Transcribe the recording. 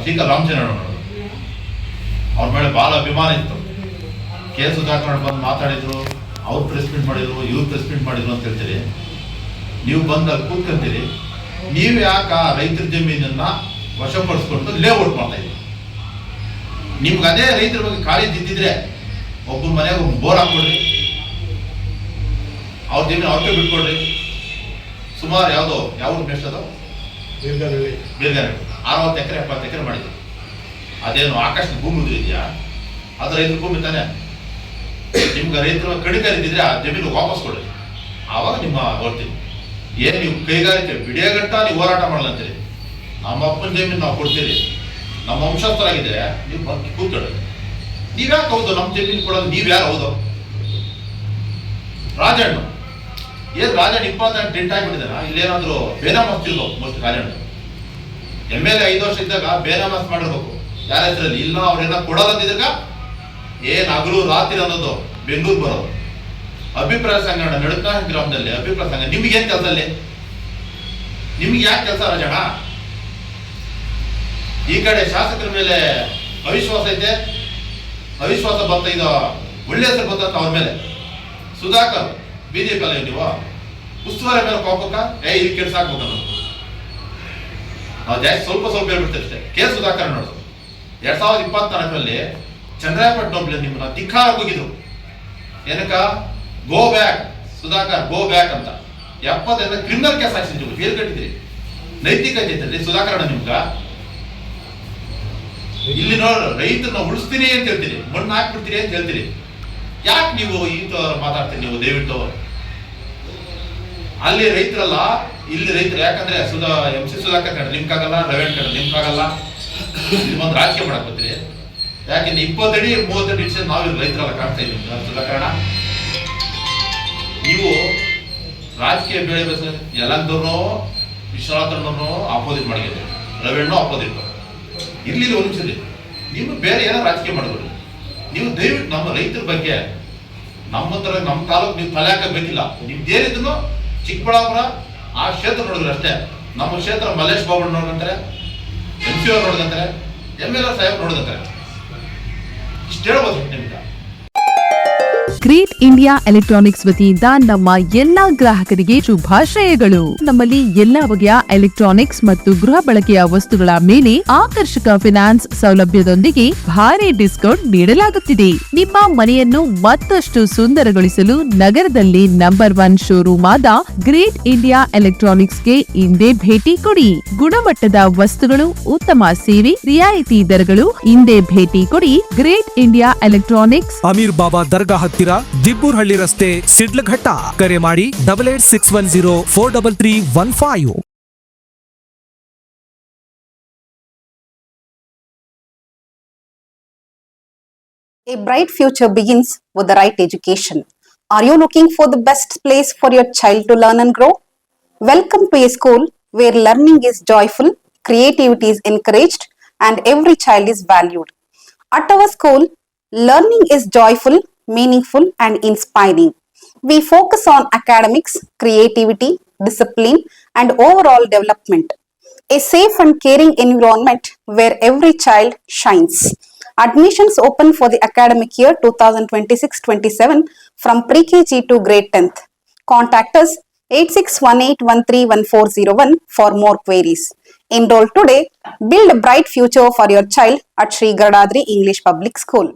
ಶ್ರೀಕಾ ರಾಮಚಂದ್ರನ್ ಅವ್ರ ಮೇಲೆ ಭಾಳ ಅಭಿಮಾನ ಇತ್ತು. ಕೆ ಸುಧಾಕರ್ ಬಂದು ಮಾತಾಡಿದ್ರು, ಅವ್ರು ಪ್ರೆಸ್ ಮೀಟ್ ಮಾಡಿದ್ರು, ಇವ್ರು ಪ್ರೆಸ್ ಮೀಟ್ ಮಾಡಿದ್ರು ಅಂತ ಹೇಳ್ತೀರಿ. ನೀವು ಬಂದು ಅಲ್ಲಿ ಕೂತ್ಕೊಂತೀರಿ. ನೀವು ಯಾಕೆ ಆ ರೈತರ ಜಮೀನನ್ನ ವಶಪಡಿಸ್ಕೊಂಡು ಲೇಔಟ್ ಮಾಡ್ತಾ ಇದ್ದೀರಿ? ನಿಮ್ಗೆ ಅದೇ ರೈತರ ಬಗ್ಗೆ ಕಾಳಜಿ ಇದ್ದಿದ್ರೆ ಒಬ್ಬರ ಮನೆಯಾಗ ಒಂದು ಬೋರ್ ಹಾಕ್ಕೊಡ್ರಿ, ಅವ್ರ ಜಮೀನು ಅವ್ರಿಗೆ ಬಿಟ್ಕೊಡ್ರಿ. ಸುಮಾರು ಯಾವ ಎಷ್ಟು ಅದು ಬೇರ್ಗಾನೆ 60 ಎಕರೆ 70 ಎಕರೆ ಮಾಡಿದ್ರು. ಅದೇನು ಆಕಾಶದ ಭೂಮಿ ಉದುರಿದ್ಯಾ? ಅದು ರೈತರ ಭೂಮಿ ತಾನೆ. ನಿಮ್ಗೆ ರೈತರ ಕಡಿಕರಿದ್ದಿದ್ರೆ ಆ ಜಮೀನು ವಾಪಸ್ ಕೊಡ್ರಿ, ಆವಾಗ ನಿಮ್ಮ ಬರ್ತೀವಿ. ಏನು ನೀವು ಕೈಗಾರಿಕೆ ಬಿಡಿಯಗಟ್ಟ ನೀವು ಹೋರಾಟ ಮಾಡಲ್ಲ ಅಂತೀರಿ. ನಮ್ಮ ಅಪ್ಪನ ಜಮೀನು ನಾವು ಕೊಡ್ತೀರಿ, ನಮ್ಮ ವಂಶಸ್ಥರಾಗಿದ್ರೆ ನೀವು ಬಂದು ಕೂತ್ಕೊಳ್ಳಿ. ನೀವ್ಯಾಕೆ ಹೌದು ನಮ್ಮ ಜಮೀನು ಕೊಡೋದು? ನೀವ್ಯಾರು ಹೌದು? ರಾಜಣ್ಣ ಏನು ರಾಜಣ್ಣ 28 ಟೆಂಟ್ ಆಗಿಬಿಟ್ಟಿದ್ದಾನ? ಇಲ್ಲೇನಾದ್ರು ಬೇನಾಮಸ್ ತಿರ್ಬೇಕು ಮೋಸ್ಟ್ ರಾಜಣ್ಣ. MLA 5 ವರ್ಷ ಇದ್ದಾಗ ಬೇನಾಮಸ್ ಮಾಡಿರ್ಬೇಕು ಯಾರ ಹೆಸರಲ್ಲಿ. ಇಲ್ಲ ಅವ್ರೇನ ಕೊಡೋದಿದ್ದಾಗ ಏನ್ ಹಗಲು ರಾತ್ರಿ ಅನ್ನೋದು ಬೆಂಗಳೂರು ಬರೋದು. ಅಭಿಪ್ರಾಯ ಸಂಘ ನಡುಕ ಗ್ರಾಮದಲ್ಲಿ ಅಭಿಪ್ರಾಯ ಸಂಘ ನಿಮ್ಗೇನ್ ಕೆಲಸ ಅಲ್ಲಿ? ನಿಮ್ಗೆ ಯಾಕೆ ಕೆಲಸ ರಾಜಣ್ಣ? ಈ ಕಡೆ ಶಾಸಕರ ಮೇಲೆ ಅವಿಶ್ವಾಸ ಐತೆ, ಅವಿಶ್ವಾಸ ಬರ್ತಾ ಇದು ಒಳ್ಳೆ ಹೆಸರು ಬರ್ತಂತ ಅವ್ರ ಮೇಲೆ. ಸುಧಾಕರ್ ಬಿಜೆಪಿ ಅಲ್ಲ ನೀವು ಉಸ್ತುವಾರಿ ಮೇಲೆ ಕೋಪಕ್ಕ ಇಲ್ಲಿ ಕೆಲಸ ಹಾಕ್ಬೇಕು ಅನ್ನೋದು. ನಾವು ಜಾಸ್ತಿ ಸ್ವಲ್ಪ ಹೇಳ್ಬಿಡ್ತೇವೆ ಅಷ್ಟೇ. ಕೆ ಸುಧಾಕರ್ ನೋಡೋದು 2024ರಲ್ಲಿ ಚಂದ್ರಾಯಪಟ್ಟಣದಲ್ಲಿ ನಿಮ್ಮನ್ನ ಧಿಕ್ಕಾರ ಹೋಗಿದ್ರು. ಏನಕ್ಕ? Go back Sudhakar, go back ಅಂತ 70 ಕ್ರಿಮಿನಲ್ ಕೇಸ್ ಹಾಕ್ಸಿದ್ರು, ಜೈಲ್ ಕಟ್ಟಿದ್ರಿ. ನೈತಿಕತೆ ಐತಲ್ರಿ ಸುಧಾಕರಣ ನಿಮ್ಗ? ಇಲ್ಲಿ ನೋಡ್ರ ರೈತರನ್ನ ಉಳಿಸ್ತೀನಿ ಅಂತ ಹೇಳ್ತೀರಿ, ಮಣ್ಣು ಹಾಕ್ಬಿಡ್ತೀರಿ ಅಂತ ಹೇಳ್ತೀರಿ. ಯಾಕೆ ನೀವು ಈ ತರ ಮಾತಾಡ್ತೀರಿ? ನೀವು ದಯವಿಟ್ಟು ಅಲ್ಲಿ ರೈತರಲ್ಲ, ಇಲ್ಲಿ ರೈತರು. ಯಾಕಂದ್ರೆ MC ಸುಧಾಕರ್ ಕಂಡ್ರೆ ನಿಮ್ಗಾಗಲ್ಲ, ರವೀಣ್ ಕಂಡ್ರೆ ನಿಮ್ಗಾಗಲ್ಲ. ಇಲ್ಲಿ ಒಂದು ರಾಜಕೀಯ ಮಾಡಕ್ ಬರ್ತೀರಿ. ಯಾಕೆಂದ್ರೆ 20 ಅಡಿ 30 ಅಡಿ ನಾವು ರೈತರೆಲ್ಲ ಕಾಣ್ತಾ ಇದ್ದೀವಿ. ಸುಧಾಕರಣ ನೀವು ರಾಜಕೀಯ ಬೇಳೆ ಬೇಸ ಎಲ್ಲಂದೂ ವಿಶ್ವನಾಥನವ್ರನ್ನು ಆಪೋಸಿಟ್ ಮಾಡಿದ್ರು, ರವೀಣ್ಣು ಆಪೋಸಿಟ್. ಇಲ್ಲಿ ಒಂದ್ಸರಿ ನೀವು ಬೇರೆ ಏನೋ ರಾಜಕೀಯ ಮಾಡಿದ್ರು. ನೀವು ದಯವಿಟ್ಟು ನಮ್ಮ ರೈತರ ಬಗ್ಗೆ ನಮ್ಮ ತಾಲೂಕು ನೀವು ತಲೆ ಹಾಕಬೇಕಿಲ್ಲ. ನಿಮ್ದೇನಿದ್ರು ಚಿಕ್ಕಬಳ್ಳಾಪುರ ಆ ಕ್ಷೇತ್ರ ನೋಡಿದ್ರು ಅಷ್ಟೇ. ನಮ್ಮ ಕ್ಷೇತ್ರ ಮಲ್ಲೇಶ್ ಬಾಬು ನೋಡ್ಕೊಂತಾರೆ, MC ಅವ್ರು ನೋಡ್ಕೊಂತಾರೆ, MLA ಸಾಹೇಬ್ ನೋಡ್ಕೊಂತಾರೆ. ಇಷ್ಟು ಹೇಳ್ಬೋದು ನಿಮ್ಗೆ. ಗ್ರೇಟ್ ಇಂಡಿಯಾ ಎಲೆಕ್ಟ್ರಾನಿಕ್ಸ್ ವತಿಯಿಂದ ನಮ್ಮ ಎಲ್ಲಾ ಗ್ರಾಹಕರಿಗೆ ಶುಭಾಶಯಗಳು. ನಮ್ಮಲ್ಲಿ ಎಲ್ಲಾ ಬಗೆಯ ಎಲೆಕ್ಟ್ರಾನಿಕ್ಸ್ ಮತ್ತು ಗೃಹ ಬಳಕೆಯ ವಸ್ತುಗಳ ಮೇಲೆ ಆಕರ್ಷಕ ಫಿನಾನ್ಸ್ ಸೌಲಭ್ಯದೊಂದಿಗೆ ಭಾರಿ ಡಿಸ್ಕೌಂಟ್ ನೀಡಲಾಗುತ್ತಿದೆ. ನಿಮ್ಮ ಮನೆಯನ್ನು ಮತ್ತಷ್ಟು ಸುಂದರಗೊಳಿಸಲು ನಗರದಲ್ಲಿ ನಂಬರ್ 1 ಶೋರೂಮ್ ಆದ ಗ್ರೇಟ್ ಇಂಡಿಯಾ ಎಲೆಕ್ಟ್ರಾನಿಕ್ಸ್ಗೆ ಇಂದೇ ಭೇಟಿ ಕೊಡಿ. ಗುಣಮಟ್ಟದ ವಸ್ತುಗಳು, ಉತ್ತಮ ಸೇವೆ, ರಿಯಾಯಿತಿ ದರಗಳು. ಇಂದೇ ಭೇಟಿ ಕೊಡಿ. ಗ್ರೇಟ್ ಇಂಡಿಯಾ ಎಲೆಕ್ಟ್ರಾನಿಕ್ಸ್, ಅಮೀರ್ ಬಾಬಾ ದರ್ಗಾ ಹತ್ತಿರ, ದಿಬ್ಬೂರ್ಹಳ್ಳಿ ರಸ್ತೆ, ಸಿಡ್ಲಘಟ್ಟ. ಕರೆ ಮಾಡಿ 8861043315. A bright future begins with the right education. Are you looking for the best place for your child to learn and grow? Welcome to a school where learning is joyful, creativity is encouraged, and every child is valued. At our school, learning is joyful, meaningful, and inspiring. We focus on academics, creativity, discipline, and overall development. A safe and caring environment where every child shines. Admissions open for the academic year 2026-27 from pre-KG to grade 10th. Contact us 8618131401 for more queries. Enroll today. Build a bright future for your child at Sri Gadadri English Public School.